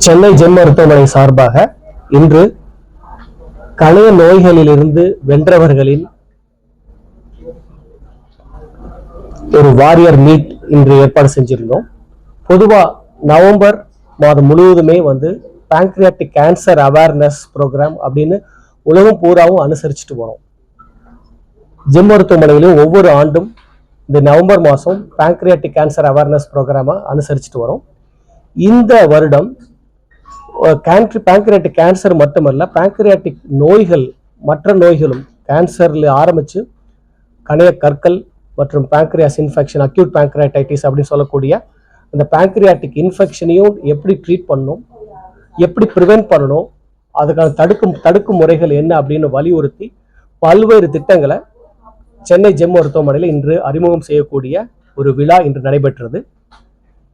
Chennai GeM மருத்துவமனை சார்பாக இன்று கணைய நோய்களிலிருந்து வென்றவர்களின் ஒரு வாரியர் மீட் இன்று ஏற்பாடு செஞ்சிருந்தோம். பொதுவா நவம்பர் மாதம் முழுவதுமே பேங்க்ரியாட்டிக் கேன்சர் அவேர்னஸ் ப்ரோக்ராம் அப்படின்னு உலகம் பூராவும் அனுசரிச்சுட்டு வரோம். ஜெம் மருத்துவமனையிலும் ஒவ்வொரு ஆண்டும் இந்த நவம்பர் மாதம் பேங்க்ரியாட்டிக் கேன்சர் அவேர்னஸ் ப்ரோக்ராமை அனுசரிச்சுட்டு வரோம். இந்த வருடம் பேங்க்ரியாட்டிக் கேன்சர் மட்டுமல்ல, பேங்க்ரியாட்டிக் நோய்கள் மற்ற நோய்களும் கேன்சர்ல ஆரம்பிச்சு கணைய கற்கள் மற்றும் பேங்க்ரியாஸ் இன்ஃபெக்ஷன், அக்யூட் பேங்க்ரியாடைட்டிஸ் அப்படின்னு சொல்லக்கூடிய அந்த பேங்க்ரியாட்டிக் இன்ஃபெக்ஷனையும் எப்படி ட்ரீட் பண்ணணும், எப்படி ப்ரிவென்ட் பண்ணணும், அதுக்கான தடுக்கும் முறைகள் என்ன அப்படின்னு வலியுறுத்தி பல்வேறு திட்டங்களை சென்னை ஜெம் மருத்துவமனையில் இன்று அறிமுகம் செய்யக்கூடிய ஒரு விழா இன்று நடைபெற்றது.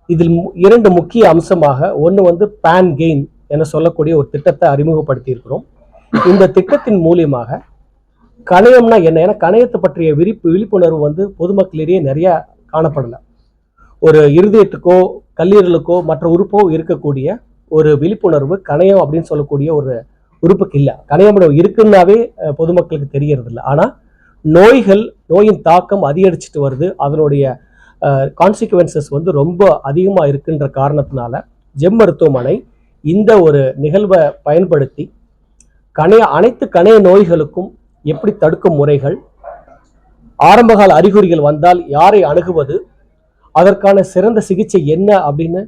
இதில் இரண்டு முக்கிய அம்சமாக ஒன்று பேன் கெயின் என சொல்லக்கூடிய ஒரு திட்டத்தை அறிமுகப்படுத்தி இருக்கிறோம். இந்த திட்டத்தின் மூலியமாக கணையம்னா என்ன, ஏன்னா கணையத்தை பற்றிய விழிப்புணர்வு பொதுமக்களிடையே நிறைய காணப்படலை. ஒரு இருதயத்துக்கோ கல்லீரலுக்கோ மற்ற உறுப்போ இருக்கக்கூடிய ஒரு விழிப்புணர்வு கணையம் அப்படின்னு சொல்லக்கூடிய ஒரு உறுப்புக்கு இல்லை. கணையம் இருக்குன்னாவே பொதுமக்களுக்கு தெரியறது இல்லை. ஆனால் நோயின் தாக்கம் அதிகரிச்சுட்டு வருது, அதனுடைய கான்சிக்வன்சஸ் ரொம்ப அதிகமாக இருக்குன்ற காரணத்தினால ஜெம் மருத்துவமனை இந்த ஒரு நிகழ்வை பயன்படுத்தி அனைத்து கணைய நோய்களுக்கும் எப்படி தடுக்கும் முறைகள், ஆரம்பகால அறிகுறிகள் வந்தால் யாரை அணுகுவது, அதற்கான சிறந்த சிகிச்சை என்ன அப்படின்னு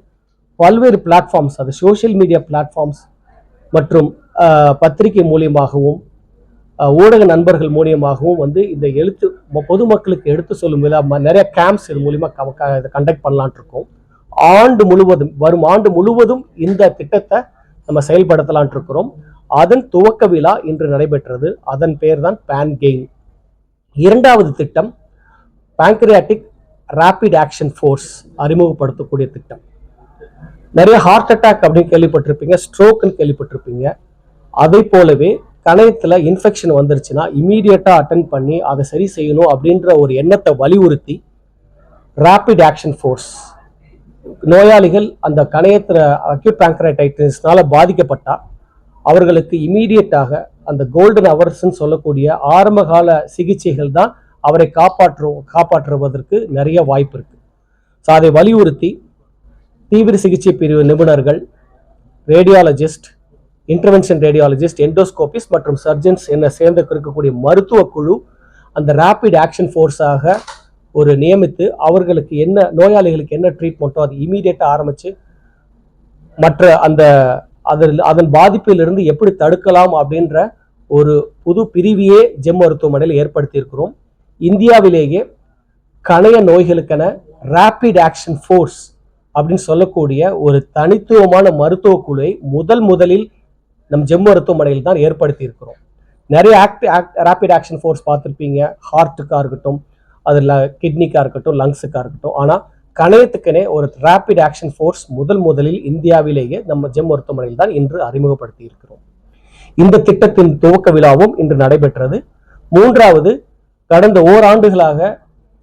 பல்வேறு பிளாட்ஃபார்ம்ஸ், அது சோஷியல் மீடியா பிளாட்ஃபார்ம்ஸ் மற்றும் பத்திரிகை மூலியமாகவும் ஊடக நண்பர்கள் மூலியமாகவும் இந்த பொதுமக்களுக்கு எடுத்து சொல்லும் விழா நிறைய கேம்ப்ஸ் இது மூலியமா கண்டக்ட் பண்ணலான் இருக்கோம். வரும் ஆண்டு முழுவதும் இந்த திட்டத்தை நம்ம செயல்படுத்தலான் இருக்கிறோம். அதன் துவக்க விழா இன்று நடைபெற்றது. அதன் பெயர் தான் பேன் கெயின். இரண்டாவது திட்டம் பேங்க்ரியாட்டிக் ரேபிட் ஆக்ஷன் ஃபோர்ஸ் அறிமுகப்படுத்தக்கூடிய திட்டம். நிறைய ஹார்ட் அட்டாக் அப்படின்னு கேள்விப்பட்டிருப்பீங்க, ஸ்ட்ரோக்னு கேள்விப்பட்டிருப்பீங்க. அதை போலவே கணையத்துல இன்ஃபெக்ஷன் வந்துருச்சுன்னா இமீடியட்டா அட்டென்ட் பண்ணி அதை சரி செய்யணும் அப்படின்ற ஒரு எண்ணத்தை வலியுறுத்தி ரேபிட் ஆக்ஷன் ஃபோர்ஸ் நோயாளிகள் அந்த கணையத்துல அக்யூட் பேங்க்ரியாடைட்டிஸ்னால பாதிக்கப்பட்டா அவர்களுக்கு இமீடியட்டாக அந்த கோல்டன் அவர்ஸ்ன்னு சொல்லக்கூடிய ஆரம்பகால சிகிச்சைகள் தான் அவரை காப்பாற்றுவதற்கு நிறைய வாய்ப்பு இருக்கு. ஸோ அதை வலியுறுத்தி தீவிர சிகிச்சை பிரிவு நிபுணர்கள், ரேடியாலஜிஸ்ட், இன்டர்வென்ஷன் ரேடியாலஜிஸ்ட், எண்டோஸ்கோபிஸ்ட் மற்றும் சர்ஜன்ஸ் என்ன சேர்ந்து இருக்கக்கூடிய மருத்துவ குழு அந்த ரேபிட் ஆக்ஷன் ஃபோர்ஸாக ஒரு நியமித்து அவர்களுக்கு நோயாளிகளுக்கு என்ன ட்ரீட்மெண்ட்டோ அது இமீடியட்டாக ஆரம்பித்து மற்ற அதன் பாதிப்பிலிருந்து எப்படி தடுக்கலாம் அப்படின்ற ஒரு புது பிரிவையே ஜெம் மருத்துவமனையில் ஏற்படுத்தி இருக்கிறோம். இந்தியாவிலேயே கணைய நோய்களுக்கென ரேபிட் ஆக்ஷன் ஃபோர்ஸ் அப்படின்னு சொல்லக்கூடிய ஒரு தனித்துவமான மருத்துவ குழுவை முதலில் நம் ஜெம் மருத்துவமனையில் தான் ஏற்படுத்தி இருக்கிறோம். நிறைய ரேபிட் ஆக்ஷன் ஃபோர்ஸ் பார்த்துருப்பீங்க, ஹார்ட்டுக்காக இருக்கட்டும், அதில் கிட்னிக்காக இருக்கட்டும், லங்ஸுக்காக இருக்கட்டும். ஆனால் கணையத்துக்குனே ஒரு ரேபிட் ஆக்ஷன் ஃபோர்ஸ் முதலில் இந்தியாவிலேயே நம்ம ஜெம் மருத்துவமனையில் தான் இன்று அறிமுகப்படுத்தி இருக்கிறோம். இந்த திட்டத்தின் துவக்க விழாவும் இன்று நடைபெற்றது. மூன்றாவது, கடந்த ஓராண்டுகளாக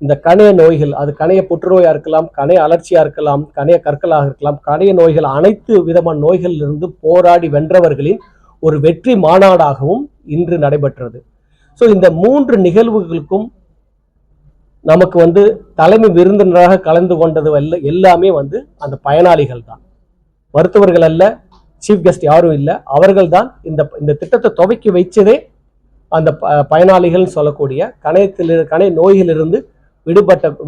இந்த கணைய நோய்கள், அது கணைய புற்றுநோயா இருக்கலாம், கணைய அலர்ச்சியா இருக்கலாம், கணைய கற்களாக இருக்கலாம், கணைய நோய்கள் அனைத்து விதமான நோய்களிலிருந்து போராடி வென்றவர்களின் ஒரு வெற்றி மாநாடாகவும் இன்று நடைபெற்றது. ஸோ இந்த மூன்று நிகழ்வுகளுக்கும் நமக்கு தலைமை விருந்தினராக கலந்து கொண்டது எல்லாமே அந்த பயனாளிகள் தான். மருத்துவர்கள் அல்ல, சீஃப் கெஸ்ட் யாரும் இல்லை, அவர்கள் தான் இந்த திட்டத்தை துவக்கி வைச்சதே அந்த பயனாளிகள் சொல்லக்கூடிய கணைய நோய்களிலிருந்து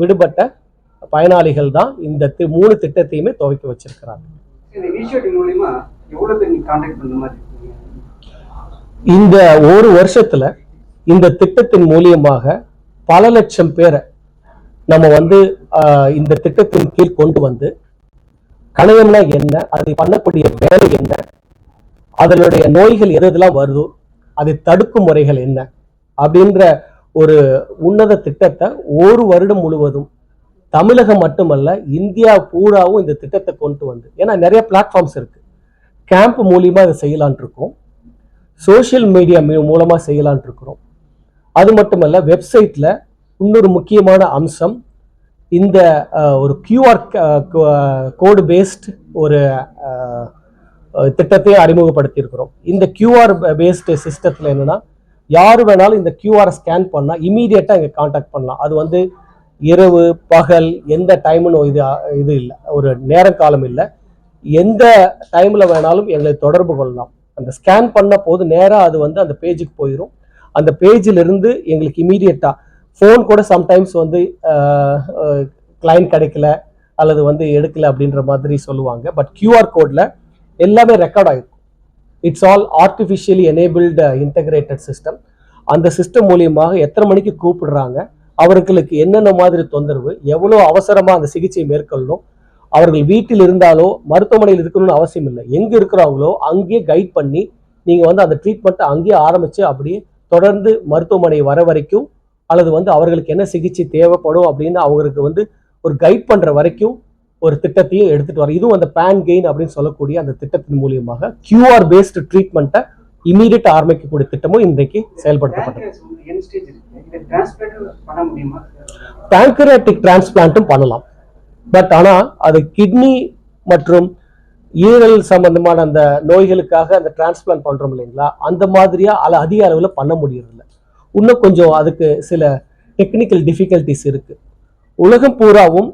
விடுபட்ட பயனாளிகள் தான் இந்த மூணு திட்டத்தையுமே துவக்கி வச்சிருக்கிறாங்க. இந்த ஒரு வருஷத்துல இந்த திட்டத்தின் மூலியமாக பல லட்சம் பேரை நம்ம இந்த திட்டத்தின் கீழ் கொண்டு கணையம்னா என்ன, அதை பண்ணக்கூடிய வேலை என்ன, அதனுடைய நோய்கள் எதெல்லாம் வருதோ அதை தடுக்கும் முறைகள் என்ன அப்படின்ற ஒரு உன்னத திட்டத்தை ஒரு வருடம் முழுவதும் தமிழகம் மட்டுமல்ல இந்தியா பூராவும் இந்த திட்டத்தை கொண்டு ஏன்னா நிறைய பிளாட்ஃபார்ம்ஸ் இருக்கு, கேம்ப் மூலியமா இதை செய்யலான் இருக்கோம், சோசியல் மீடியா மூலமா செய்யலான் இருக்கிறோம். அது மட்டுமல்ல, வெப்சைட்ல இன்னொரு முக்கியமான அம்சம் இந்த ஒரு கியூஆர் கோடு பேஸ்ட் ஒரு திட்டத்தையும் அறிமுகப்படுத்தி இருக்கிறோம். இந்த QR பேஸ்டு சிஸ்டத்தில் என்னன்னா யார் வேணாலும் இந்த QR ஸ்கேன் பண்ணால் இமீடியட்டாக இங்கே கான்டாக்ட் பண்ணலாம். அது வந்து இரவு பகல் எந்த டைம்னு இது இல்லை, ஒரு நேர காலம் இல்லை. எந்த டைமில் வேணாலும் எங்களை தொடர்பு கொள்ளலாம். அந்த ஸ்கேன் பண்ண போது நேராக அது வந்து அந்த பேஜுக்கு போயிடும். அந்த பேஜிலிருந்து எங்களுக்கு இமீடியட்டாக ஃபோன் கூட சம்டைம்ஸ் வந்து கிளைண்ட் கிடைக்கல அல்லது வந்து எடுக்கல அப்படின்ற மாதிரி சொல்லுவாங்க. பட் QR கோடில் எல்லாமே ரெக்கார்ட் ஆகிருக்கும். It's all artificially enabled integrated system. அந்த சிஸ்டம் மூலியமாக எத்தனை மணிக்கு கூப்பிடுறாங்க, அவர்களுக்கு என்னென்ன மாதிரி தொந்தரவு, எவ்வளோ அவசரமாக அந்த சிகிச்சை மேற்கொள்ளணும், அவர்கள் வீட்டில் இருந்தாலோ மருத்துவமனையில் இருக்கணும்னு அவசியம் இல்லை, எங்கே இருக்கிறாங்களோ அங்கேயே கைட் பண்ணி நீங்கள் வந்து அந்த ட்ரீட்மெண்ட்டை அங்கேயே ஆரம்பித்து அப்படியே தொடர்ந்து மருத்துவமனை வர வரைக்கும் அல்லது வந்து அவர்களுக்கு என்ன சிகிச்சை தேவைப்படும் அப்படின்னு அவங்களுக்கு வந்து ஒரு கைட் பண்ணுற வரைக்கும் ஒரு திட்டத்தையும் எடுத்துட்டு வர. இதுவும் அந்த பேன் கெயின் அப்படின்னு சொல்லக்கூடிய அந்த திட்டத்தின் மூலியமாக QR பேஸ்டு ட்ரீட்மெண்ட்டை இமீடியட் ஆரம்பிக்கக்கூடிய திட்டமும் இன்றைக்கு செயல்படுத்தப்பட்டது. பேங்க்ரியாட்டிக் டிரான்ஸ்பிளான்ட்டும் பண்ணலாம். பட் ஆனால் அது கிட்னி மற்றும் ஈரல் சம்பந்தமான அந்த நோய்களுக்காக அந்த டிரான்ஸ்பிளான்ட் பண்றோம் இல்லைங்களா, அந்த மாதிரியா அதிக அளவில் பண்ண முடியறதில்ல. இன்னும் கொஞ்சம் அதுக்கு சில டெக்னிக்கல் டிஃபிகல்டிஸ் இருக்கு. உலகம் பூராவும்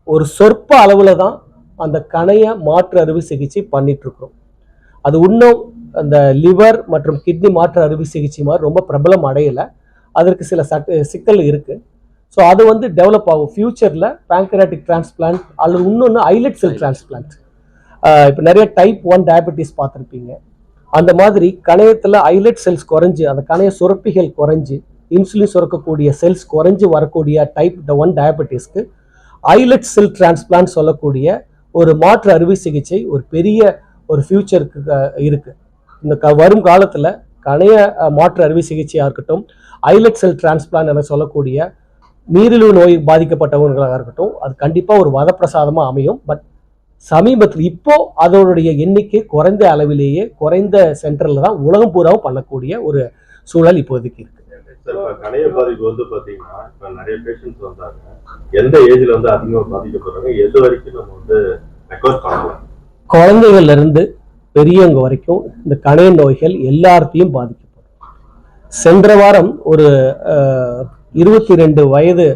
ஒரு சொற்ப அளவுல தான் அந்த கணைய மாற்று அறுவை சிகிச்சை பண்ணிட்டு இருக்கிறோம். அது இன்னும் அந்த லிவர் மற்றும் கிட்னி மாற்று அறுவை சிகிச்சை மாதிரி ரொம்ப பிரபலம் அடையலை. அதற்கு சில சிக்கல் இருக்கு. ஸோ அது வந்து டெவலப் ஆகும் ஃபியூச்சரில். பேங்க்ரியாட்டிக் டிரான்ஸ்பிளான்ட் அல்லது இன்னொன்று ஐலட் செல் டிரான்ஸ்பிளான்ட். இப்போ நிறைய டைப் 1 டயபெட்டிஸ் பார்த்துருப்பீங்க. அந்த மாதிரி கணையத்தில் ஐலட் செல்ஸ் குறைஞ்சி, அந்த கணைய சுரப்பிகள் குறைஞ்சி, இன்சுலின் சுரக்கக்கூடிய செல்ஸ் குறைஞ்சி வரக்கூடிய டைப் 1 டயபெட்டிஸ்க்கு ஐலட் செல் டிரான்ஸ்பிளான்ட் சொல்லக்கூடிய ஒரு மாற்று அறுவை சிகிச்சை ஒரு பெரிய ஒரு ஃபியூச்சருக்கு இருக்கு. இந்த வரும் காலத்தில் கணைய மாற்று அறுவை சிகிச்சையாக இருக்கட்டும், ஐலட் செல் டிரான்ஸ்பிளான்ட் என சொல்லக்கூடிய நீரிழிவு நோய் பாதிக்கப்பட்டவர்களாக இருக்கட்டும், அது கண்டிப்பாக ஒரு வரப்பிரசாதமாக அமையும். பட் சமீபத்தில் இப்போ அதோடைய எண்ணிக்கை குறைந்த அளவிலேயே குறைந்த சென்டரில் தான் உலகம் பூராவும் பண்ணக்கூடிய ஒரு சூழல் இப்போதைக்கு இருக்கு. கணைய பாதிப்பு வந்து பாத்தீங்கன்னா இப்ப நிறைய பேஷண்ட்ஸ் வந்தாங்க, எந்த ஏஜ்ல வந்து அதிகமா பாதிக்கப்படுறாங்க, எது வரைக்கும் நம்ம வந்து ரெக்கவர் பண்ணலாம்? குழந்தைகள்ல இருந்து பெரியவங்க வரைக்கும் இந்த கணைய நோய்கள் எல்லாத்தையும் பாதிக்கப்படும். சென்ற வாரம் ஒரு 22 வயது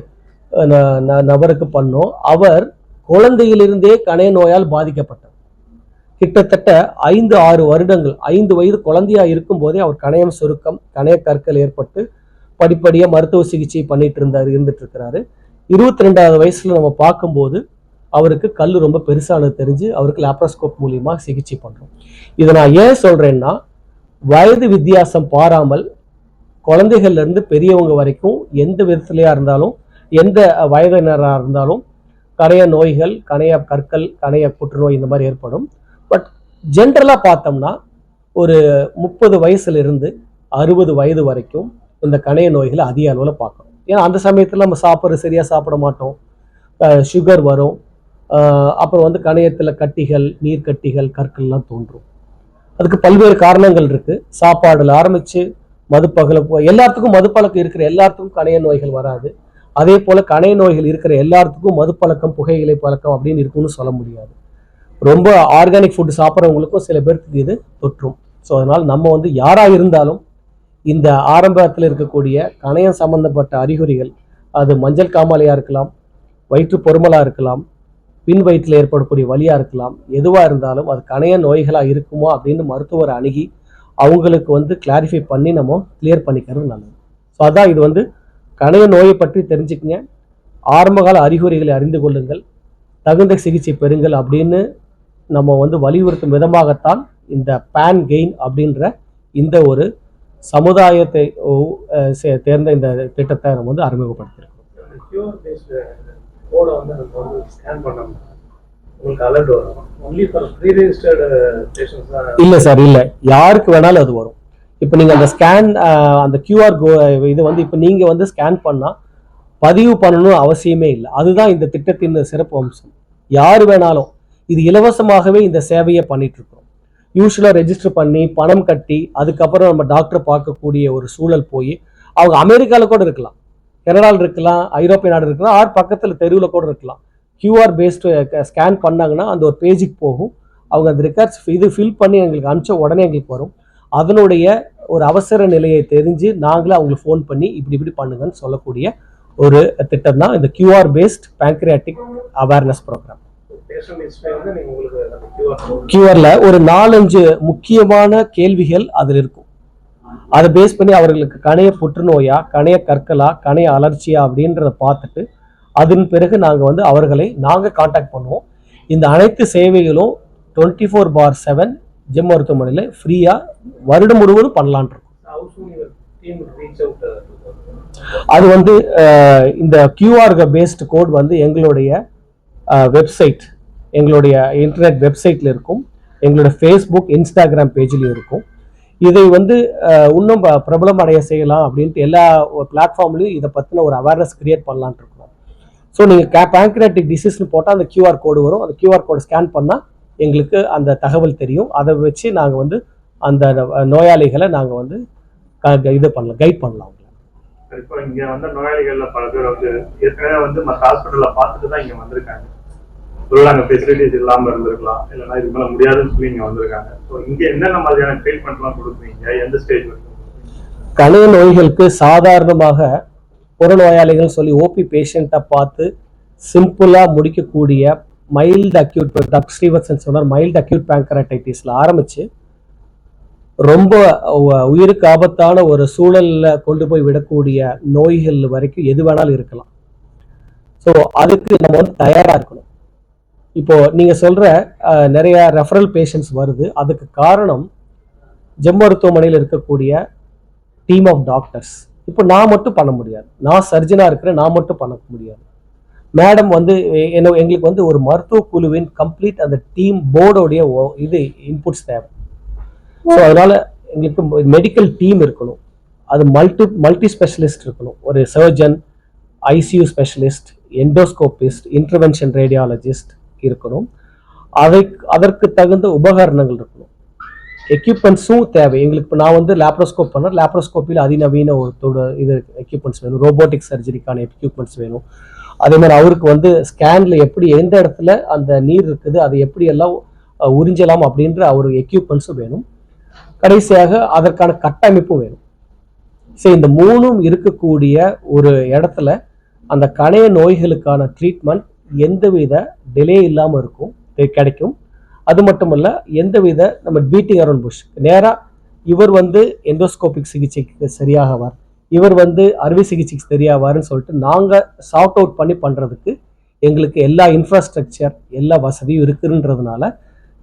நபருக்கு பண்ணோம். அவர் குழந்தையிலிருந்தே கணைய நோயால் பாதிக்கப்பட்டார். கிட்டத்தட்ட 5-6 வருடங்கள், 5 வயது குழந்தையா இருக்கும் போதே அவர் கணையம் சுருக்கம், கணைய கற்கள் ஏற்பட்டு படிப்படியா மருத்துவ சிகிச்சை இருந்துட்டு இருக்கிறாரு. 22வது வயசுல நம்ம பார்க்கும்போது அவருக்கு கல் ரொம்ப பெருசானது தெரிஞ்சு அவருக்கு லேப்ரோஸ்கோப் மூலியமா சிகிச்சை பண்றோம். இதை நான் ஏன் சொல்றேன்னா, வயது வித்தியாசம் பாராமல் குழந்தைகள்ல இருந்து பெரியவங்க வரைக்கும் எந்த விதத்திலையா இருந்தாலும் எந்த வயதினராக இருந்தாலும் கணைய நோய்கள், கணைய கற்கள், கணைய புற்றுநோய் இந்த மாதிரி ஏற்படும். பட் ஜென்ரலா பார்த்தோம்னா ஒரு 30 வயசுல இருந்து 60 வயது வரைக்கும் இந்த கணைய நோய்களை அதிக அளவில் பார்க்கணும். ஏன்னா அந்த சமயத்தில் நம்ம சரியா சாப்பிட மாட்டோம், சுகர் வரும், அப்புறம் வந்து கணையத்தில் கட்டிகள், நீர்க்கட்டிகள், கற்கள்லாம் தோன்றும். அதுக்கு பல்வேறு காரணங்கள் இருக்கு. சாப்பாடுல ஆரம்பிச்சு மதுப்பழக்கம், எல்லாத்துக்கும் மதுப்பழக்கம் இருக்கிற எல்லாத்துக்கும் கணைய நோய்கள் வராது. அதே போல கணைய நோய்கள் இருக்கிற எல்லாத்துக்கும் மதுப்பழக்கம், புகையிலை பழக்கம் அப்படின்னு இருக்குன்னு சொல்ல முடியாது. ரொம்ப ஆர்கானிக் ஃபுட் சாப்பிட்றவங்களுக்கும் சில பேருக்கு இது தொற்றும். ஸோ அதனால் நம்ம வந்து யாரா இருந்தாலும் இந்த ஆரம்பத்தில் இருக்கக்கூடிய கணையம் சம்பந்தப்பட்ட அறிகுறிகள், அது மஞ்சள் காமாலையா இருக்கலாம், வயிற்று பொறுமலா இருக்கலாம், பின் வயிற்றில் ஏற்படக்கூடிய வலியா இருக்கலாம், எதுவாக இருந்தாலும் அது கணைய நோய்களா இருக்குமோ அப்படின்னு மருத்துவரை அணுகி அவங்களுக்கு வந்து கிளாரிஃபை பண்ணி நம்ம கிளியர் பண்ணிக்கிறது நல்லது. ஸோ அதான் இது வந்து கணைய நோயை பற்றி தெரிஞ்சுக்கங்க, ஆரம்பகால அறிகுறிகளை அறிந்து கொள்ளுங்கள், தகுந்த சிகிச்சை பெறுங்கள் அப்படின்னு நம்ம வந்து வலியுறுத்தும் விதமாகத்தான் இந்த பேன் கெயின் அப்படின்ற இந்த ஒரு சமுதாயத்தை தேர்ந்த இந்த திட்டத்தை நம்ம வந்து அறிமுகப்படுத்திருக்கோம். இல்ல சார், இல்ல, யாருக்கு வேணாலும் அது வரும். இப்ப நீங்க அந்த ஸ்கேன், அந்த QR இது வந்து இப்ப நீங்க வந்து ஸ்கேன் பண்ணா பதிவு பண்ணணும் அவசியமே இல்லை. அதுதான் இந்த திட்டத்தின் சிறப்பு அம்சம். யாரு வேணாலும், இது இலவசமாகவே இந்த சேவையை பண்ணிட்டு இருக்கோம். யூஸ்வலா ரெஜிஸ்டர் பண்ணி பணம் கட்டி அதுக்கப்புறம் நம்ம டாக்டரை பார்க்கக்கூடிய ஒரு சூழல் போய், அவங்க அமெரிக்கால கூட இருக்கலாம், கனடாவில் இருக்கலாம், ஐரோப்பிய நாடு இருக்கலாம், ஆர் பக்கத்தில் தெருவில் கூட இருக்கலாம். QR பேஸ்டு ஸ்கேன் பண்ணாங்கன்னா அந்த ஒரு பேஜுக்கு போகும். அவங்க அந்த ரெக்கார்ட்ஸ் இது ஃபில் பண்ணி எங்களுக்கு அனுப்பிச்ச உடனே எங்களுக்கு வரும். அதனுடைய ஒரு அவசர நிலையை தெரிஞ்சு நாங்களே அவங்களுக்கு ஃபோன் பண்ணி இப்படி பண்ணுங்கன்னு சொல்லக்கூடிய ஒரு திட்டம் தான் இந்த QR based pancreatic awareness program. QRல ஒரு 4-5 முக்கியமான கேள்விகள் அதில் இருக்கும். அதை பேஸ் பண்ணி அவர்களுக்கு கணைய புற்றுநோயா, கணைய கற்களா, கணைய அலர்ச்சியா அப்படின்றத பார்த்துட்டு அதன் பிறகு நாங்கள் அவர்களை கான்டாக்ட் பண்ணுவோம். இந்த அனைத்து சேவைகளும் 24/7 ஜெம் மருத்துவமனையில் ஃப்ரீயாக வருடம் முழுவதும் பண்ணலான் இருக்கோம். அது இந்த QR பேஸ்ட் கோட் எங்களுடைய வெப்சைட், எங்களுடைய இன்டர்நெட் வெப்சைட்ல இருக்கும், எங்களுடைய ஃபேஸ்புக், இன்ஸ்டாகிராம் பேஜ்லையும் இருக்கும். இதை இன்னும் பிரபலம் அடைய செய்யலாம் அப்படின்ட்டு எல்லா பிளாட்ஃபார்ம்லையும் இதை பற்றின ஒரு அவேர்னஸ் கிரியேட் பண்ணலான் இருக்கோம். ஸோ நீங்கள் பேங்க்ரியாட்டிக் டிசீஸ்னு போட்டால் அந்த QR கோடு வரும். அந்த QR கோடை ஸ்கேன் பண்ணால் எங்களுக்கு அந்த தகவல் தெரியும். அதை வச்சு நாங்கள் அந்த நோயாளிகளை நாங்கள் இது பண்ணலாம், கைட் பண்ணலாம். இப்போ இங்கே நோயாளிகள்ல பல பேர் ஏற்கனவே மற்ற ஹாஸ்பிட்டல்ல பார்த்துட்டு தான் இங்கே வந்திருக்காங்க. அங்கே ஃபெசிலிட்டிஸ் இல்லாமல் இருந்திருக்கலாம், இல்லைன்னா இது மேலே முடியாதுன்னு சொல்லி இங்கே வந்திருக்காங்க. ஸோ இங்கே என்னென்ன மாதிரியான ட்ரீட்மெண்ட்லாம் கொடுக்குறீங்க, எந்த ஸ்டேஜ் வரைக்கும்? கணைய நோய்களுக்கு சாதாரணமாக புறநோயாளிகள் சொல்லி ஓபி பேஷண்ட்டை பார்த்து சிம்பிளாக முடிக்கக்கூடிய மைல்டு அக்யூட், டாக்டர் ஸ்ரீவத்சன் சொன்னார், மைல்டு அக்யூட் பேங்க்ரைட்டிஸில் ஆரம்பித்து ரொம்ப உயிருக்கு ஆபத்தான ஒரு சூழலில் கொண்டு போய் விடக்கூடிய நோய்கள் வரைக்கும் எது வேணாலும் இருக்கலாம். ஸோ அதுக்கு நம்ம தயாராக இருக்கணும். இப்போ நீங்கள் சொல்கிற நிறைய ரெஃபரல் பேஷண்ட்ஸ் வருது. அதுக்கு காரணம் ஜெம் மருத்துவமனையில் இருக்கக்கூடிய டீம் ஆஃப் டாக்டர்ஸ். இப்போ நான் மட்டும் பண்ண முடியாது, நான் சர்ஜனாக இருக்கிறேன், நான் மட்டும் பண்ண முடியாது. மேடம் எங்களுக்கு ஒரு மருத்துவ குழுவின் கம்ப்ளீட் அந்த டீம் போர்டோடைய இது இன்புட்ஸ் தேவை. ஸோ அதனால எங்களுக்கு மெடிக்கல் டீம் இருக்கணும், அது மல்டி ஸ்பெஷலிஸ்ட் இருக்கணும். ஒரு surgeon, ICU specialist, எண்டோஸ்கோபிஸ்ட், intervention radiologist இருக்கணும். அதற்கு தகுந்த உபகரணங்கள் இருக்கணும், எக்யூப்மெண்ட்ஸும் தேவை எங்களுக்கு. இப்போ நான் லேப்ரோஸ்கோப் பண்ண, லேப்ரோஸ்கோப்பில் அதிநவீன ஒரு இது எக்யூப்மெண்ட்ஸ் வேணும், ரோபோட்டிக் சர்ஜரிக்கான எக்யூப்மெண்ட்ஸ் வேணும். அதே மாதிரி அவருக்கு ஸ்கேன்ல எப்படி எந்த இடத்துல அந்த நீர் இருக்குது, அதை எப்படி எல்லாம் உறிஞ்சலாம் அப்படின்ற ஒரு எக்யூப்மெண்ட்ஸும் வேணும். கடைசியாக அதற்கான கட்டமைப்பும் வேணும். சரி, இந்த மூணும் இருக்கக்கூடிய ஒரு இடத்துல அந்த கணைய நோய்களுக்கான ட்ரீட்மெண்ட் எந்தவித டிலே இல்லாமல் இருக்கும், கிடைக்கும். அது மட்டுமல்ல, எந்தவித நம்ம பீட்டிங் அரௌண்ட் புஷ் நேராக இவர் எண்டோஸ்கோபிக் சிகிச்சைக்கு சரியாகவார், இவர் அறுவை சிகிச்சைக்கு சரியாவாருன்னு சொல்லிட்டு நாங்கள் சார்ட் அவுட் பண்ணி பண்ணுறதுக்கு எங்களுக்கு எல்லா இன்ஃப்ராஸ்ட்ரக்சர், எல்லா வசதியும் இருக்குன்றதுனால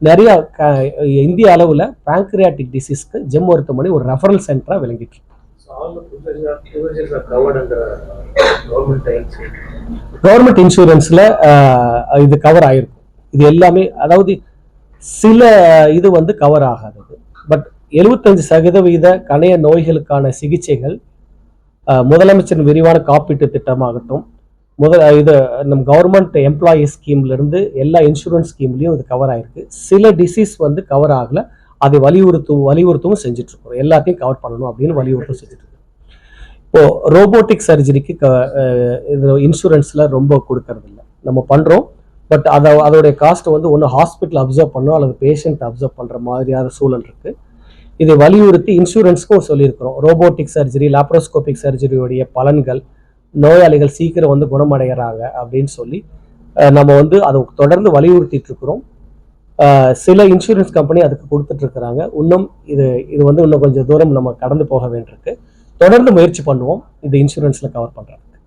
நிறைய இந்திய அளவில் பேங்க்ரியாட்டிக் டிசீஸ்க்கு ஜெம் மருத்துவமனை ஒரு ரெஃபரல் சென்டராக விளங்கிட்டு இருக்கு. கவர்மெண்ட் இன்சூரன்ஸ்ல இது கவர் ஆயிருக்கும். இது எல்லாமே, அதாவது சில இது கவர் ஆகாதது. பட் 75% கணைய நோய்களுக்கான சிகிச்சைகள் முதலமைச்சரின் விரிவான காப்பீட்டு திட்டமாகட்டும், இது நம்ம கவர்மெண்ட் எம்ப்ளாயி ஸ்கீம்ல இருந்து எல்லா இன்சூரன்ஸ் ஸ்கீம்லயும் இது கவர் ஆயிருக்கு. சில டிசீஸ் கவர் ஆகல, அதை வலியுறுத்தவும் செஞ்சுட்டு இருக்கோம். எல்லாத்தையும் கவர் பண்ணணும் அப்படின்னு வலியுறுத்தவும் செஞ்சுட்டு இருக்கோம். இப்போ ரோபோட்டிக் சர்ஜரிக்கு இன்சூரன்ஸ்ல ரொம்ப கொடுக்கறது இல்லை, நம்ம பண்றோம். பட் அதோடைய காஸ்ட் ஒன்று ஹாஸ்பிட்டல் அப்சர்வ் பண்ணோம் அல்லது பேஷண்ட் அப்சர்வ் பண்ற மாதிரியான சூழல் இருக்கு. இதை வலியுறுத்தி இன்சூரன்ஸ்க்கும் சொல்லியிருக்கிறோம். ரோபோட்டிக் சர்ஜரி, லாப்ரோஸ்கோபிக் சர்ஜரியோடைய பலன்கள், நோயாளிகள் சீக்கிரம் குணமடைகிறாங்க அப்படின்னு சொல்லி நம்ம அதை தொடர்ந்து வலியுறுத்திட்டு இருக்கிறோம். சில இன்சூரன்ஸ் கம்பெனி அதுக்கு கொடுத்துட்டு இருக்கிறாங்க. இன்னும் இது இன்னும் கொஞ்சம் தூரம் நம்ம கடந்து போக வேண்டியிருக்கு. தொடர்ந்து முயற்சி பண்ணுவோம் இந்த இன்சூரன்ஸ்ல கவர் பண்றதுக்கு.